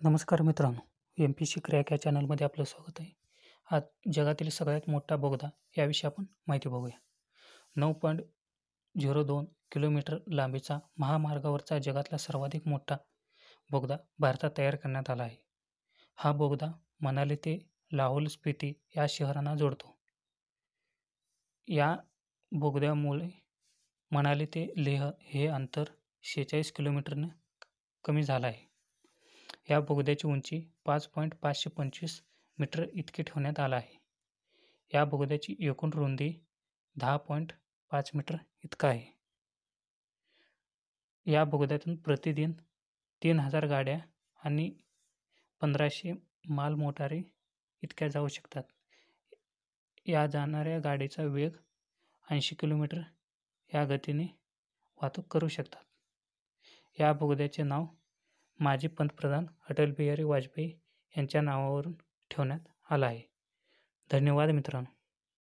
नमस्कार मित्रांनो, M-P-C crack या चॅनलमध्ये आपलं स्वागत आहे. आज जगातील सगळ्यात मोठा बोगदा याविषयी आपण माहिती बघूया. 9.02 किलोमीटर लांबीचा महामार्गावरचा जगातला सर्वाधिक मोठा बोगदा भारतात तयार करण्यात आला आहे. हा बोगदा मनाली ते लाहौल स्पिती या शहरांना जोडतो. या बोगद्यामुळे मनाली ते लेह हे अंतर 46 किलोमीटरने कमी झालं आहे. या बोगद्याची उंची 5.525 मीटर इतकी ठेवण्यात आला आहे. या बोगद्याची एकूण रुंदी 10.5 मीटर इतका आहे. या बोगद्यातून प्रतिदिन 3000 गाड्या आणि 1500 मालमोटारी इतक्या जाऊ शकतात. या जाणाऱ्या गाडीचा वेग 80 किलोमीटर या गतीने वाहतूक करू शकतात. या बोगद्याचे नाव माजी पंतप्रधान अटल बिहारी वाजपेयी यांच्या नावावरून ठेवण्यात आलं आहे. धन्यवाद मित्रांनो.